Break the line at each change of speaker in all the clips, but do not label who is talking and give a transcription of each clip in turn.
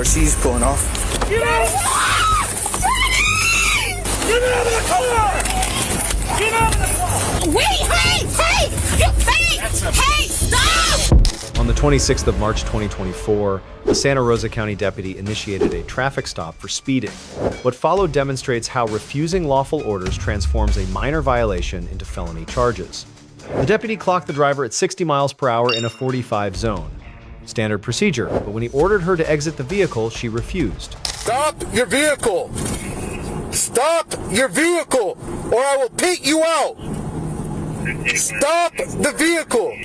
She's pulling off.
Get out of the car! Get out of the car! Get out of the car!
Wait, hey, stop!
On the 26th of March 2024, a Santa Rosa County deputy initiated a traffic stop for speeding. What followed demonstrates how refusing lawful orders transforms a minor violation into felony charges. The deputy clocked the driver at 60 miles per hour in a 45 zone. Standard procedure, but when he ordered her to exit the vehicle, she refused.
Stop your vehicle! Stop your vehicle, or I will pit you out! Stop the vehicle!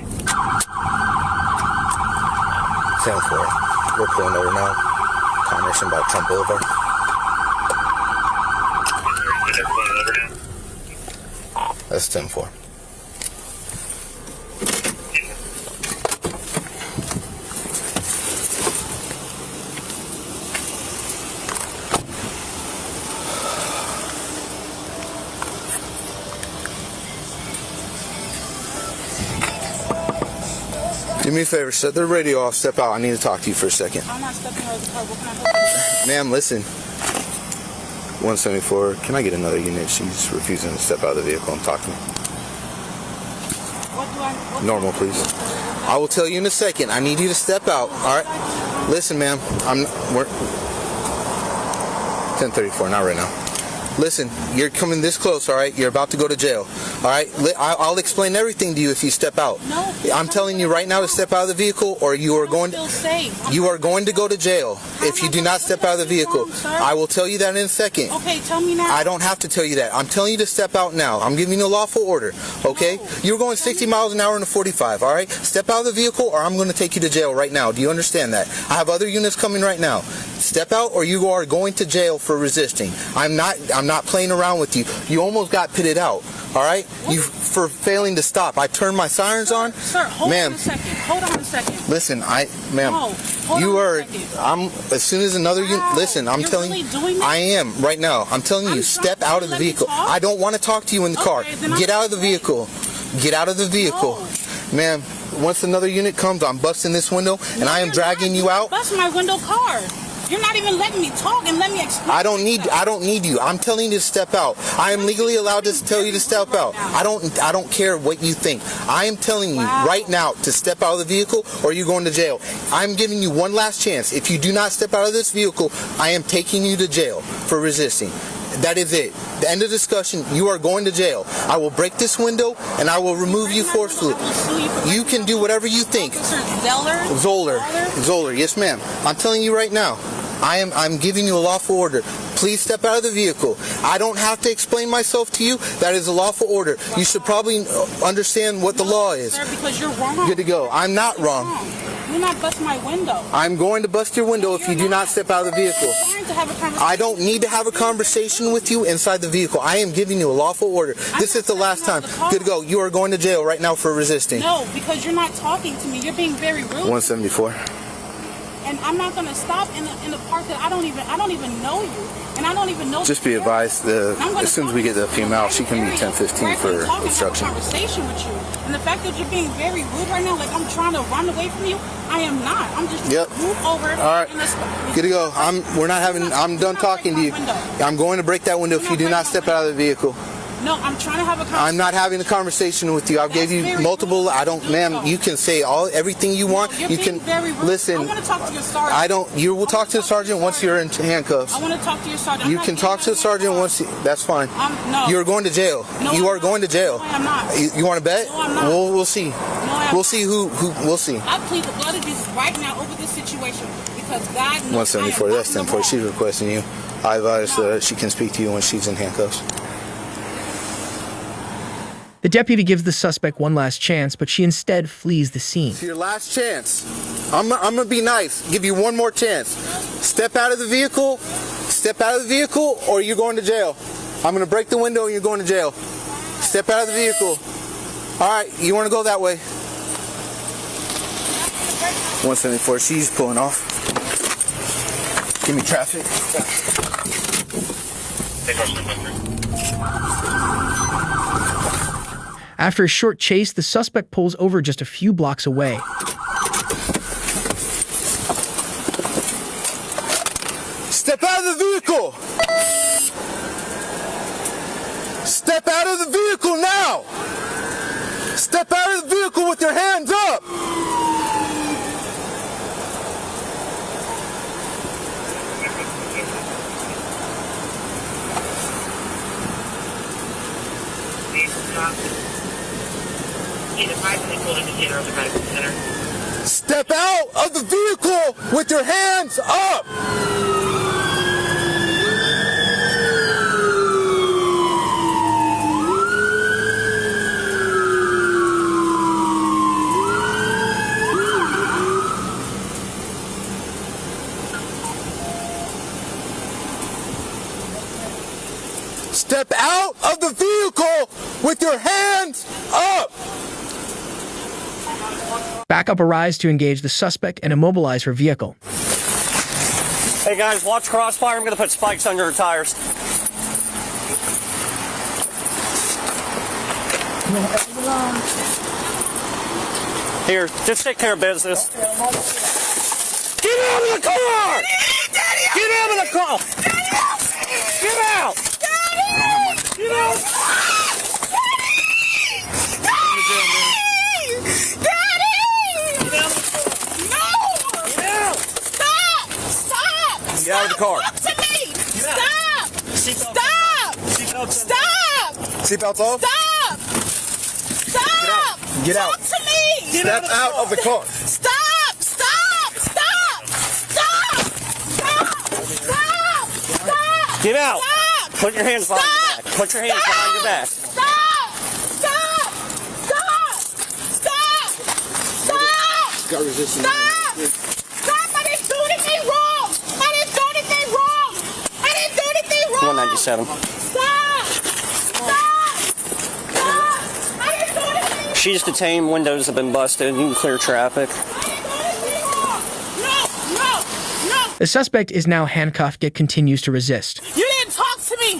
10-4. We're pulling over now. Commerce and by Trump Boulevard. That's 10-4. Do me a favor, set the radio off, step out. I need to talk to you for a second.
I'm not stepping out of the car. What can I help you?
Ma'am, listen. 174, can I get another unit? She's refusing to step out of the vehicle and talk to me. Normal, please. I will tell you in a second. I need you to step out, all right? Listen, ma'am, we're 1034, not right now. Listen, you're coming this close, all right? You're about to go to jail, all right? I'll explain everything to you if you step out.
No.
I'm telling you right now to step out of the vehicle, or you are going to go to jail if you do not step out of the vehicle. I will tell you that in a second.
Okay, tell me now.
I don't have to tell you that. I'm telling you to step out now. I'm giving you a lawful order, okay?
No.
You're going 60 miles an hour in a 45, all right? Step out of the vehicle, or I'm going to take you to jail right now. Do you understand that? I have other units coming right now. Step out, or you are going to jail for resisting. I'm not playing around with you. You almost got pitted out, all right? You for failing to stop. I turned my sirens on.
Sir, hold on a second. Hold on a second.
Listen, ma'am,
hold
you
on
are.
a second.
As soon as another unit. Listen, I'm
You're
telling
really
you.
doing that?
I am right now. I'm telling you. Step out of the vehicle. I don't want to talk to you in the car. Get out of the vehicle. Get out of the vehicle, ma'am. Once another unit comes, I'm busting this window and I am dragging you out.
Bust my window car. You're not even letting me talk and let me explain.
I don't need you. I'm telling you to step out. I am legally allowed to tell you to step out. I don't care what you think. I am telling you right now to step out of the vehicle or you're going to jail. I'm giving you one last chance. If you do not step out of this vehicle, I am taking you to jail for resisting. That is it. The end of discussion. You are going to jail. I will break this window and I will remove you forcefully. You can do whatever you think. Zoller. Yes, ma'am. I'm telling you right now. I'm giving you a lawful order. Please step out of the vehicle. I don't have to explain myself to you. That is a lawful order. You should probably understand what the law is.
Sir, because you're wrong.
Good to go. I'm not wrong.
You're not bust my window.
I'm going to bust your window if you do not step out of the vehicle. I don't need to have a conversation with you inside the vehicle. I am giving you a lawful order. This is the last time. Good to go. You are going to jail right now for resisting.
No, because you're not talking to me. You're being very rude.
174.
And I'm not going to stop in the park that I don't even know you, and I don't even know.
Just be advised, as soon as we get the female, she can be 10-15 for obstruction.
Conversation with you, and the fact that you're being very rude right now, like I'm trying to run away from you, I am not. I'm just move over.
All right, good to go. I'm done talking to you. I'm going to break that window if you do not step out of the vehicle.
No, I'm trying to have a conversation.
I'm not having a conversation with you. I gave you multiple. Ma'am. You can say everything you want.
You can listen. I want to talk to your sergeant.
You will talk to the sergeant once you're in handcuffs.
I want to talk to your sergeant.
You can talk to the sergeant once. That's fine.
No.
You're going to jail. You are going to jail.
No, I'm not.
You want to bet?
No, I'm not.
We'll see.
No,
we'll see who. We'll see.
I plead the blood of Jesus right now over this situation because God knows.
174. That's 10-4. She's requesting you. I advise that she can speak to you when she's in handcuffs.
The deputy gives the suspect one last chance, but she instead flees the scene.
It's your last chance. I'm going to be nice. Give you one more chance. Step out of the vehicle. Step out of the vehicle or you're going to jail. I'm going to break the window and you're going to jail. Step out of the vehicle. All right, you want to go that way. 174, she's pulling off. Give me traffic.
After a short chase, the suspect pulls over just a few blocks away.
Step out of the vehicle! Step out of the vehicle now! Step out of the vehicle with your hands up! Step out of the vehicle with your hands up! Step out of the vehicle with your hands up!
Backup arrives to engage the suspect and immobilize her vehicle.
Hey guys, watch crossfire. I'm going to put spikes under her tires. Here, just take care of business. Get out of the car! Get out of the car! Get out! Get out! Get out of the car.
Talk to me! Stop! Stop! Stop!
Seatbelts off?
Stop! Stop!
Get out.
Talk to me!
Step out of the car.
Stop! Stop! Stop! Stop! Stop! Stop! Stop!
Get out.
Stop!
Put your hands behind your back. Put your hands behind your back.
Stop! Stop! Stop! Stop! Stop!
Got resistance.
Stop! Stop! I didn't do anything wrong! I didn't do anything wrong! I didn't do anything wrong!
197.
Stop! Stop! Stop! I didn't do anything wrong!
She's detained. Windows have been busted. You can clear traffic.
I didn't do anything wrong! No! No! No!
The suspect is now handcuffed yet continues to resist.
You didn't talk to me!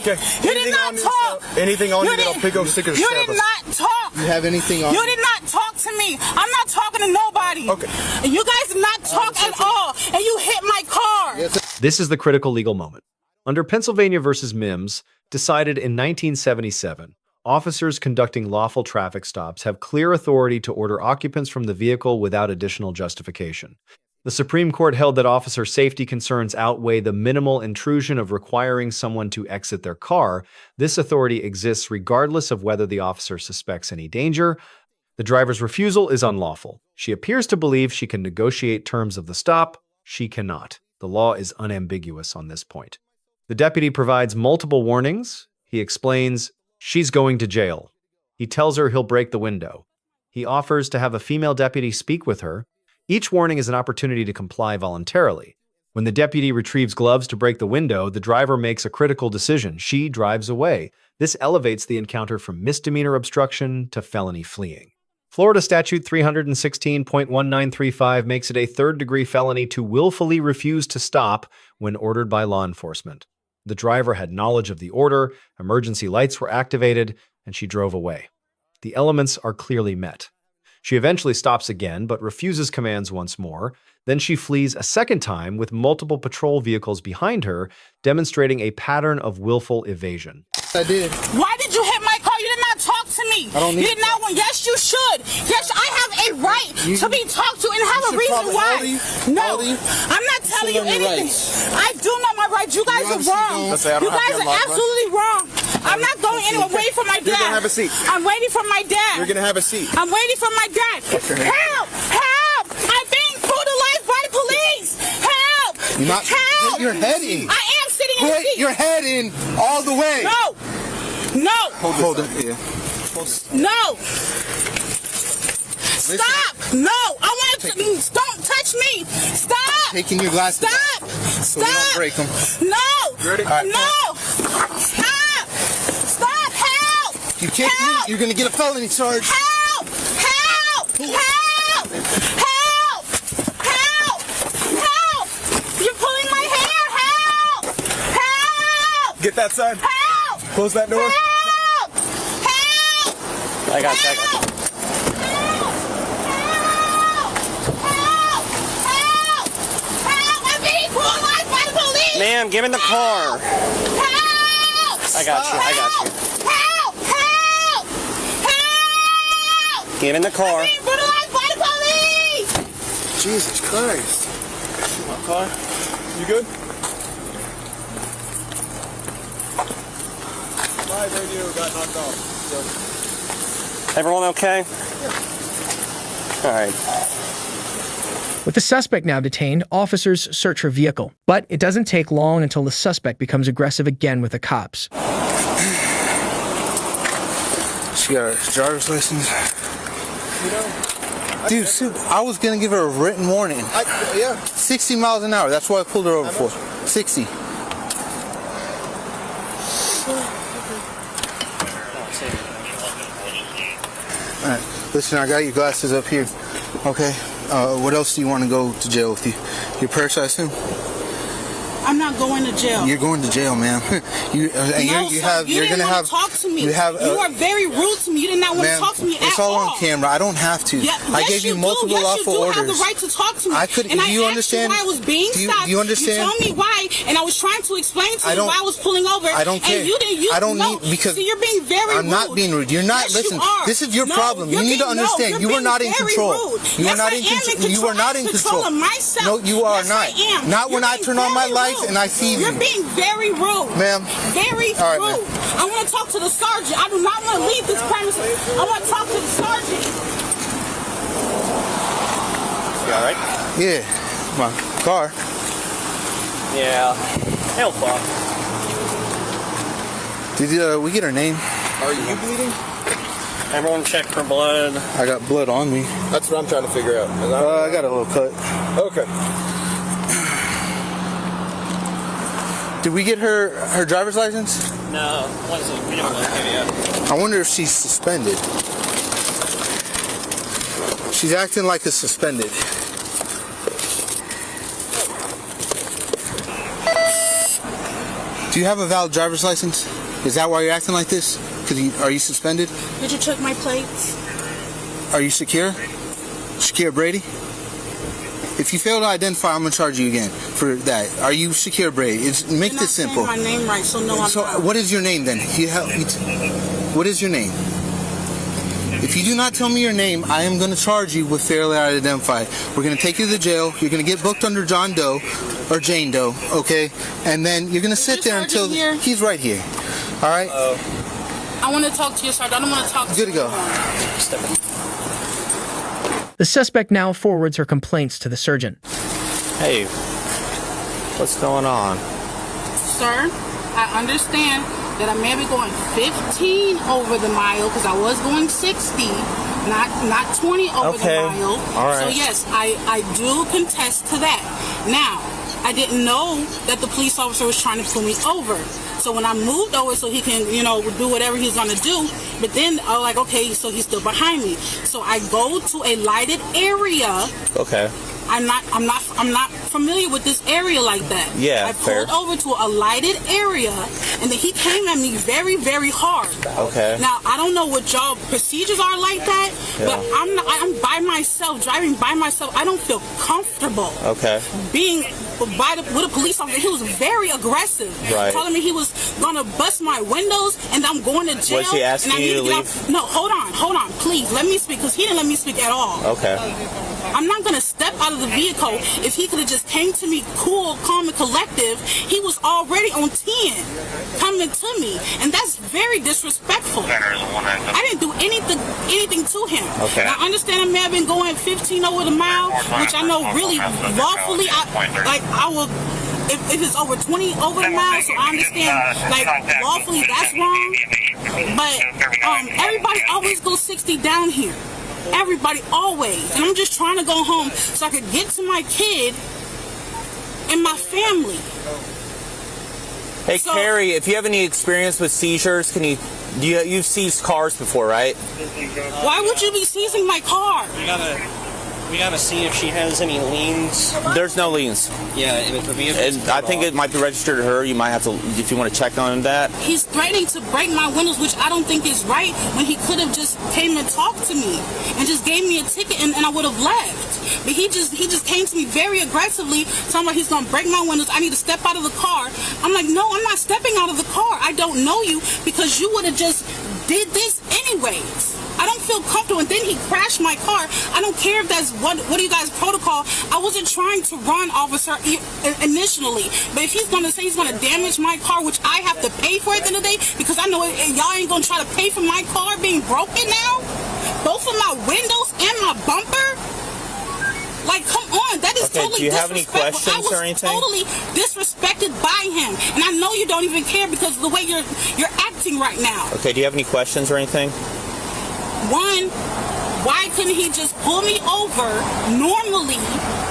You did not talk!
Anything on you
You
that'll
didn't-
pick up stickers?
You did not talk!
You have anything on
You did not talk to me. I'm not talking to nobody.
Okay.
You guys did not talk at all, and you hit my car.
Yes.
This is the critical legal moment. Under Pennsylvania versus Mimms, decided in 1977, officers conducting lawful traffic stops have clear authority to order occupants from the vehicle without additional justification. The Supreme Court held that officer safety concerns outweigh the minimal intrusion of requiring someone to exit their car. This authority exists regardless of whether the officer suspects any danger. The driver's refusal is unlawful. She appears to believe she can negotiate terms of the stop. She cannot. The law is unambiguous on this point. The deputy provides multiple warnings. He explains she's going to jail. He tells her he'll break the window. He offers to have a female deputy speak with her. Each warning is an opportunity to comply voluntarily. When the deputy retrieves gloves to break the window, the driver makes a critical decision. She drives away. This elevates the encounter from misdemeanor obstruction to felony fleeing. Florida Statute 316.1935 makes it a third-degree felony to willfully refuse to stop when ordered by law enforcement. The driver had knowledge of the order, emergency lights were activated, and she drove away. The elements are clearly met. She eventually stops again, but refuses commands once more. Then she flees a second time with multiple patrol vehicles behind her, demonstrating a pattern of willful evasion.
I did.
Why did you hit my car? You did not talk to me.
I don't need
You did not want. Yes, you should. Yes, I have a right to be talked to and have a
should
reason
probably-
why.
how old
No,
are you?
I'm not telling you
know your
anything.
rights.
I do know my rights. You guys are
obviously
wrong.
don't. Let's say I don't
You
have
guys
your
are
unlock,
absolutely wrong. I'm not going anywhere. I'm waiting for my dad.
You're gonna have a seat.
I'm waiting for my dad.
You're gonna have a seat.
I'm waiting for my dad. Help! Help! I'm being brutalized by the police. Help!
You're not-
Help!
put your head in.
I am sitting in the
Put
seat.
your head in all the way.
No! No!
Hold it. Yeah.
No! Stop! No! I want to. Don't touch me! Stop!
Taking your glasses.
Stop!
So we don't
Stop!
break them.
No!
Ready? All right.
No! Stop! Stop! Help!
You can't.
Help!
You're gonna get a felony charge.
Help! Help! Help! Help! Help! Help! You're pulling my hair! Help! Help!
Get that side.
Help!
Close that door.
Help! Help!
I got you.
Help! I'm being brutalized by the police!
Ma'am, Ma'am, get in the car.
Help!
I got you.
Help! Help! Help!
Get in the car.
I'm being brutalized by the police!
Jesus Christ.
My car.
You good? My radio got knocked off.
Everyone okay? All right.
With the suspect now detained, officers search her vehicle. But it doesn't take long until the suspect becomes aggressive again with the cops.
She got her driver's license. Dude, I was gonna give her a written warning.
Yeah.
60 miles an hour. That's what I pulled her over for. 60. All right. Listen, I got your glasses up here. Okay. What else do you want to go to jail with you? Your purse, I assume?
I'm not going to jail.
You're going to jail, ma'am. You're gonna have.
Talk to me.
You have.
You are very rude to me. You did not want to talk to me at all.
It's all on camera. I don't have to. I gave you multiple lawful orders.
You do have the right to talk to me.
I could.
And
do you
I
understand?
Asked you why I was being stopped.
Do you understand?
You told me why, and I was trying to explain to you why I was pulling over.
I don't care.
And you didn't.
I don't need because.
See, you're being very rude.
I'm not being rude. You're not.
Yes,
listen.
you are.
This is your problem. You need to understand. You are not in control. You are not in control. You are not in control. No, you are not. Not when I turn on my lights and I see you.
You're being very rude.
Ma'am.
Very rude.
Right, ma'am.
I want to talk to the sergeant. I do not want to leave this premises. I want to talk to the sergeant.
You all right?
Yeah. My car.
Yeah. Hell fuck.
Did we get her name?
Are you bleeding?
Everyone check for blood.
I got blood on me.
That's what I'm trying to figure out.
I got a little cut.
Okay.
Did we get her driver's license?
No, we don't look at it yet.
I wonder if she's suspended. She's acting like a suspended. Do you have a valid driver's license? Is that why you're acting like this? Are you suspended?
Did you check my plates?
Are you secure? Secure Brady? If you fail to identify, I'm gonna charge you again for that. Are you secure Brady? Make this simple.
You're not saying my name right, so no, I'm not.
What is your name then? What is your name? If you do not tell me your name, I am going to charge you with failure to identify. We're going to take you to the jail. You're going to get booked under John Doe or Jane Doe, okay? And then you're going to sit there until he's right here. All right?
I want to talk to you, sir. I don't want to talk to you.
Good to go.
The suspect now forwards her complaints to the surgeon.
Hey, what's going on?
Sir, I understand that I may be going 15 over the mile because I was going 60, not 20 over the mile.
All right.
So yes, I do contest to that. Now, I didn't know that the police officer was trying to pull me over. So when I moved over so he can, do whatever he's gonna do, but then I was like, okay, so he's still behind me. So I go to a lighted area.
Okay.
I'm not familiar with this area like that.
Yeah,
I pulled over to a lighted area, and then he came at me very, very hard.
Okay.
Now I don't know what y'all procedures are like that, but I'm by myself, driving by myself. I don't feel comfortable.
Okay.
Being with a police officer, he was very aggressive.
Right.
Telling me he was gonna bust my windows, and I'm going to jail.
Was he asking you to leave?
No, hold on, please let me speak, because he didn't let me speak at all.
Okay.
I'm not gonna step out of the vehicle. If he could have just came to me cool, calm, and collective, he was already on 10 coming to me, and that's very disrespectful. I didn't do anything to him.
Okay.
Now, I understand I may have been going 15 over the mile, which I know really lawfully, I will. If it's over 20 over the mile, so I understand, lawfully that's wrong. But everybody always goes 60 down here. Everybody always. And I'm just trying to go home so I could get to my kid and my family.
Hey, Carrie, if you have any experience with seizures, you've seized cars before, right?
Why would you be seizing my car?
We gotta see if she has any liens.
There's no liens.
Yeah, and if the vehicle's
I think it might be registered to her. You might have to, if you want to check on that.
He's threatening to break my windows, which I don't think is right, when he could have just came and talked to me and just gave me a ticket and I would have left. But he just came to me very aggressively, talking about he's gonna break my windows. I need to step out of the car. I'm like, no, I'm not stepping out of the car. I don't know you because you would have just did this anyways. I don't feel comfortable. And then he crashed my car. I don't care if that's what are you guys protocol. I wasn't trying to run, officer, initially. But if he's gonna say he's gonna damage my car, which I have to pay for at the end of the day, because I know y'all ain't gonna try to pay for my car being broken now, both of my windows and my bumper. Like, come on, that is totally disrespectful.
Do you have any questions or anything?
I was totally disrespected by him, and I know you don't even care because of the way you're acting right now.
Okay, do you have any questions or anything?
One, why couldn't he just pull me over normally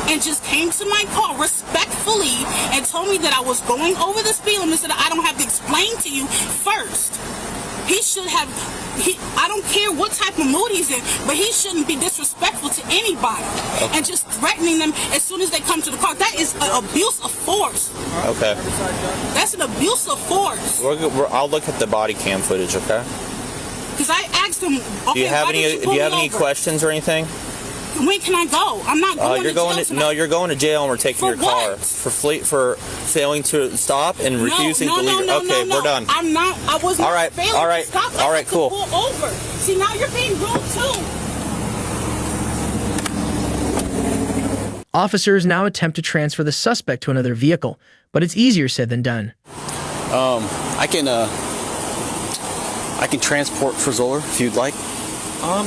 and just came to my car respectfully and told me that I was going over the speed limit so that I don't have to explain to you first? He should have, I don't care what type of mood he's in, but he shouldn't be disrespectful to anybody and just threatening them as soon as they come to the car. That is an abuse of force.
Okay.
That's an abuse of force.
I'll look at the body cam footage, okay?
Because I asked him, okay,
do you have any questions or anything?
When can I go? I'm not going to jail tonight.
No, you're going to jail and we're taking
For
your car.
what?
For failing to stop and refusing to leave. Okay, we're done.
I'm not. I was not failing to stop.
All right, cool.
Pull over. See, now you're being rude too.
Officers now attempt to transfer the suspect to another vehicle, but it's easier said than done.
I can transport Refusal if you'd like.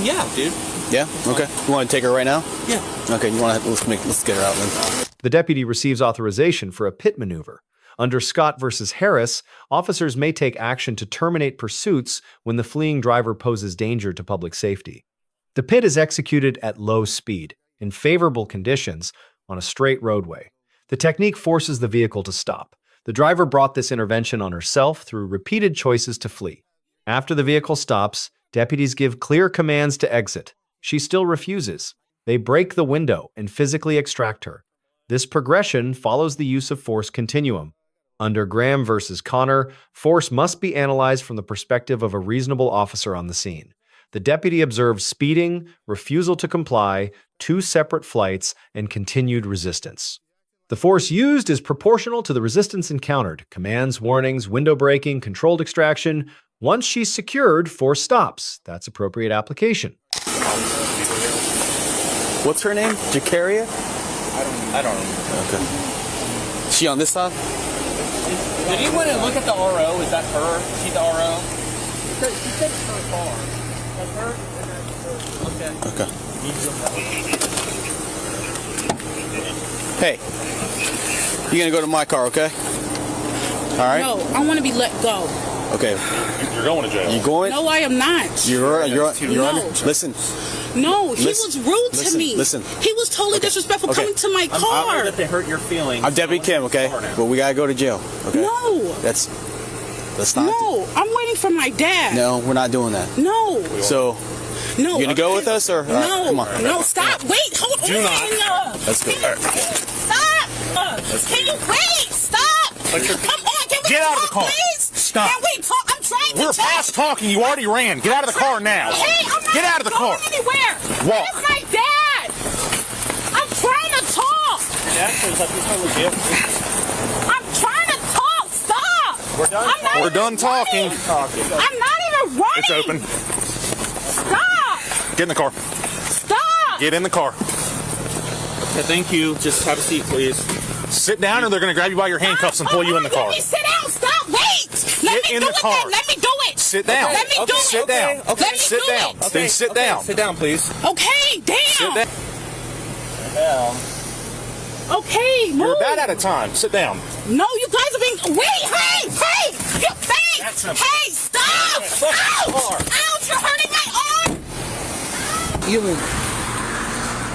Yeah, dude.
Yeah? Okay. You want to take her right now?
Yeah.
Okay, let's get her out then.
The deputy receives authorization for a pit maneuver. Under Scott versus Harris, officers may take action to terminate pursuits when the fleeing driver poses danger to public safety. The pit is executed at low speed, in favorable conditions, on a straight roadway. The technique forces the vehicle to stop. The driver brought this intervention on herself through repeated choices to flee. After the vehicle stops, deputies give clear commands to exit. She still refuses. They break the window and physically extract her. This progression follows the use of force continuum. Under Graham versus Connor, force must be analyzed from the perspective of a reasonable officer on the scene. The deputy observes speeding, refusal to comply, 2 separate flights, and continued resistance. The force used is proportional to the resistance encountered. Commands, warnings, window breaking, controlled extraction. Once she's secured, force stops. That's appropriate application.
What's her name? Jacaria?
I don't know.
Okay. She on this side?
Did you want to look at the RO? Is that her? She's the RO? She said it's her car. That's her? Okay.
Okay. Hey, you're gonna go to my car, okay? All right.
No, I want to be let go.
Okay.
You're going to jail.
You going?
No, I am not.
You're
No.
Listen.
No, he was rude to me.
Listen.
He was totally disrespectful coming to my car.
If they hurt your feelings.
I'm Deputy Kim, okay? But we gotta go to jail, okay?
No.
That's not.
No, I'm waiting for my dad.
No, we're not doing that.
No.
So,
No.
you gonna go with us or?
No.
All right, come on.
No, stop. Wait. Hold on.
Do not. Let's go.
Stop. Can you wait? Stop. Come on. Can we
Get out of the
talk,
car.
please?
Stop.
Can we talk? I'm trying to
We're
talk.
past talking. You already ran. Get out of the car now.
Hey, I'm not
Get out of the car.
going anywhere.
Walk.
Where's my dad? I'm trying to talk.
Yeah, seems like you're totally good.
I'm trying to talk. Stop.
We're done talking.
I'm not even running.
It's open.
Stop.
Get in the car.
Stop.
Get in the car.
Okay, thank you. Just have a seat, please.
Sit down or they're going to grab you by your handcuffs and pull you in the car.
Let me sit down. Stop. Wait. Let
Get
me
in
do
the
it
car.
then. Let me do it.
Sit down.
Let me do it.
Sit down.
Let me
Sit
do
down.
it.
Then sit down.
Sit down, please.
Okay. Damn.
Sit down.
Okay. Move.
You're about out of time. Sit down.
No, you guys are being. Wait. Hey. You think?
That's simple.
Hey. Stop. Ouch. Ouch. You're hurting my arm.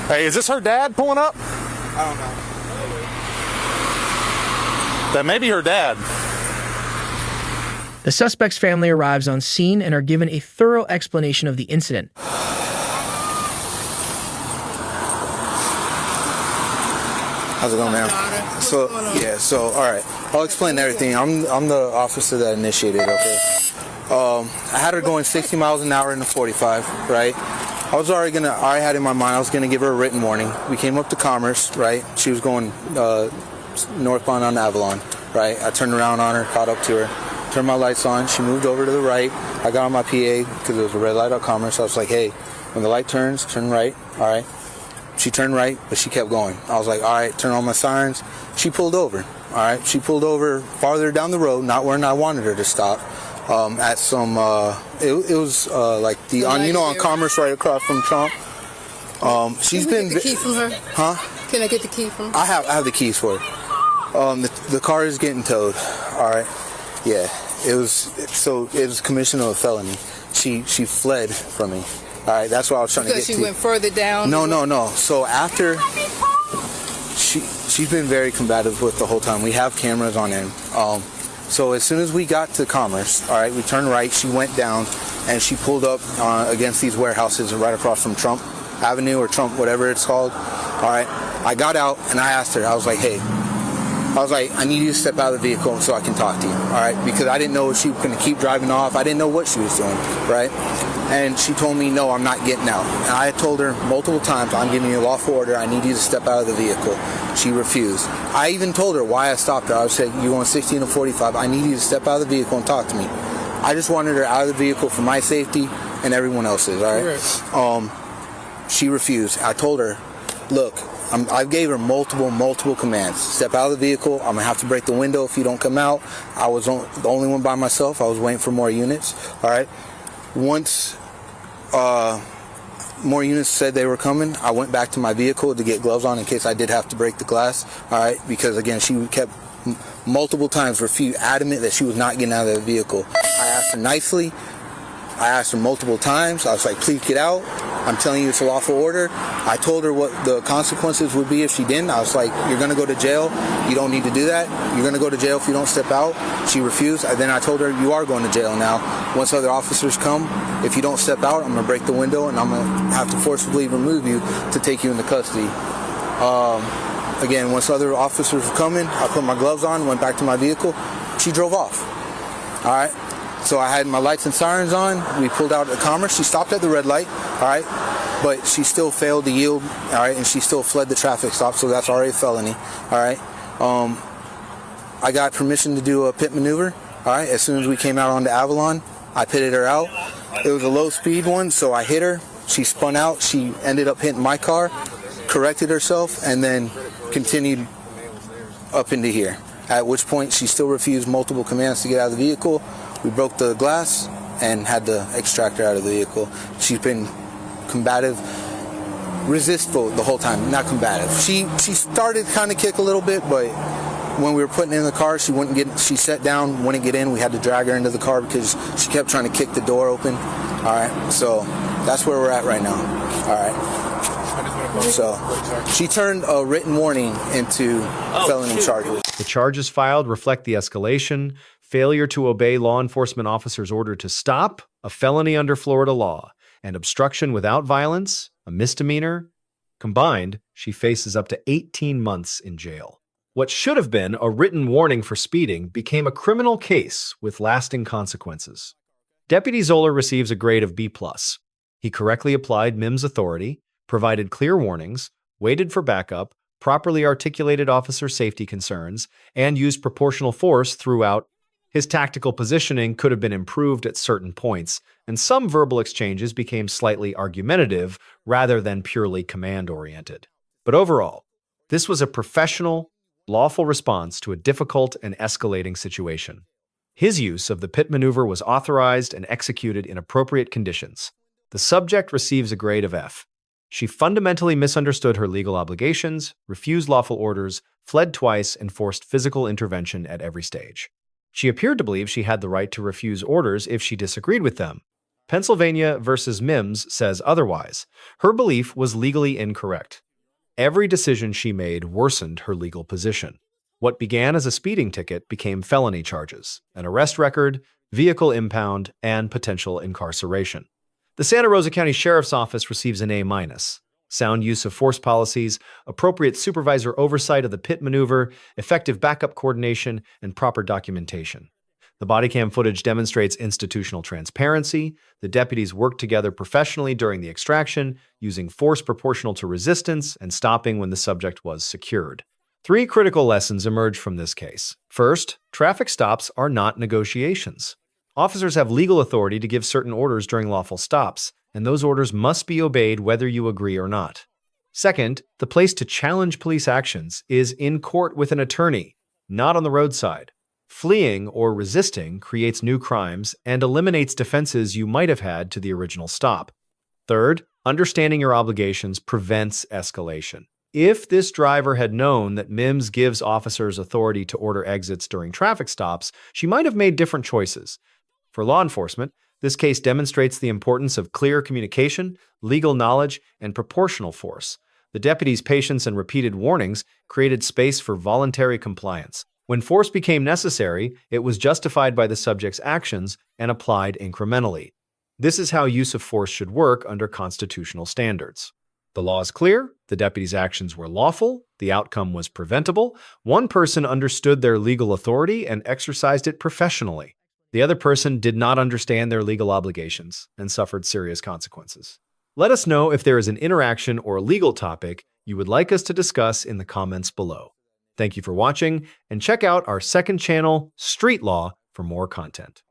Hey, is this her dad pulling up?
I don't know.
That may be her dad.
The suspect's family arrives on scene and are given a thorough explanation of the incident.
How's it going, man? So, all right. I'll explain everything. I'm the officer that initiated, okay? I had her going 60 miles an hour in the 45, right? I already had in my mind I was gonna give her a written warning. We came up to Commerce, right? She was going northbound on Avalon, right? I turned around on her, caught up to her, turned my lights on. She moved over to the right. I got on my PA because it was a red light on Commerce. I was like, hey, when the light turns, turn right. All right. She turned right, but she kept going. I was like, all right, turn on my sirens. She pulled over. All right. She pulled over farther down the road, not where I wanted her to stop. At some, it was like on Commerce right across from Trump. She's been.
Can I get the key from her?
Huh?
Can I get the key from her?
I have the keys for her. The car is getting towed. All right. Yeah. It was commission of a felony. She fled from me. All right. That's what I was trying to get to.
Because she went further down.
No. So after she's been very combative with the whole time. We have cameras on him. So as soon as we got to Commerce, all right, we turned right. She went down, and she pulled up against these warehouses right across from Trump Avenue or Trump, whatever it's called. All right. I got out, and I asked her. I was like, hey. I need you to step out of the vehicle so I can talk to you, all right? Because I didn't know if she was going to keep driving off. I didn't know what she was doing, right? And she told me, no, I'm not getting out. And I had told her multiple times, I'm giving you a lawful order. I need you to step out of the vehicle. She refused. I even told her why I stopped her. I said, you're going 16 to 45. I need you to step out of the vehicle and talk to me. I just wanted her out of the vehicle for my safety and everyone else's, all right? She refused. I told her, look, I gave her multiple commands. Step out of the vehicle. I'm going to have to break the window if you don't come out. I was the only one by myself. I was waiting for more units. All right. Once more units said they were coming, I went back to my vehicle to get gloves on in case I did have to break the glass. All right. Because, again, she kept multiple times adamant that she was not getting out of the vehicle. I asked her nicely. I asked her multiple times. I was like, please get out. I'm telling you it's a lawful order. I told her what the consequences would be if she didn't. I was like, you're going to go to jail. You don't need to do that. You're going to go to jail if you don't step out. She refused. Then I told her, you are going to jail now. Once other officers come, if you don't step out, I'm going to break the window and I'm going to have to forcibly remove you to take you into custody. Again, once other officers were coming, I put my gloves on, went back to my vehicle. She drove off. All right. So I had my lights and sirens on. We pulled out of Commerce. She stopped at the red light, all right? But she still failed to yield, all right? And she still fled the traffic stop, so that's already a felony, all right? I got permission to do a pit maneuver, all right? As soon as we came out onto Avalon, I pitted her out. It was a low-speed one, so I hit her. She spun out. She ended up hitting my car, corrected herself, and then continued up into here, at which point she still refused multiple commands to get out of the vehicle. We broke the glass and had to extract her out of the vehicle. She's been combative, resistful the whole time, not combative. She started to kind of kick a little bit, but when we were putting her in the car, she sat down, wouldn't get in. We had to drag her into the car because she kept trying to kick the door open. All right, so that's where we're at right now. All right. So she turned a written warning into felony charges.
The charges filed reflect the escalation, failure to obey law enforcement officers' order to stop, a felony under Florida law, and obstruction without violence, a misdemeanor. Combined, she faces up to 18 months in jail. What should have been a written warning for speeding became a criminal case with lasting consequences. Deputy Zoller receives a grade of B+. He correctly applied Mimms authority, provided clear warnings, waited for backup, properly articulated officer safety concerns, and used proportional force throughout. His tactical positioning could have been improved at certain points, and some verbal exchanges became slightly argumentative rather than purely command-oriented. But overall, this was a professional, lawful response to a difficult and escalating situation. His use of the pit maneuver was authorized and executed in appropriate conditions. The subject receives a grade of F. She fundamentally misunderstood her legal obligations, refused lawful orders, fled twice, and forced physical intervention at every stage. She appeared to believe she had the right to refuse orders if she disagreed with them. Pennsylvania versus Mimms says otherwise. Her belief was legally incorrect. Every decision she made worsened her legal position. What began as a speeding ticket became felony charges, an arrest record, vehicle impound, and potential incarceration. The Santa Rosa County Sheriff's Office receives an A-. Sound use of force policies, appropriate supervisor oversight of the pit maneuver, effective backup coordination, and proper documentation. The The bodycam footage demonstrates institutional transparency. The deputies worked together professionally during the extraction, using force proportional to resistance and stopping when the subject was secured. 3 critical lessons emerge from this case. First, traffic stops are not negotiations. Officers have legal authority to give certain orders during lawful stops, and those orders must be obeyed whether you agree or not. Second, the place to challenge police actions is in court with an attorney, not on the roadside. Fleeing or resisting creates new crimes and eliminates defenses you might have had to the original stop. Third, understanding your obligations prevents escalation. If this driver had known that Mimms gives officers authority to order exits during traffic stops, she might have made different choices. For law enforcement, this case demonstrates the importance of clear communication, legal knowledge, and proportional force. The deputies' patience and repeated warnings created space for voluntary compliance. When force became necessary, it was justified by the subject's actions and applied incrementally. This is how use of force should work under constitutional standards. The law is clear, the deputies' actions were lawful, the outcome was preventable, one person understood their legal authority and exercised it professionally. The other person did not understand their legal obligations and suffered serious consequences. Let us know if there is an interaction or legal topic you would like us to discuss in the comments below. Thank you for watching, and check out our second channel, Street Law, for more content.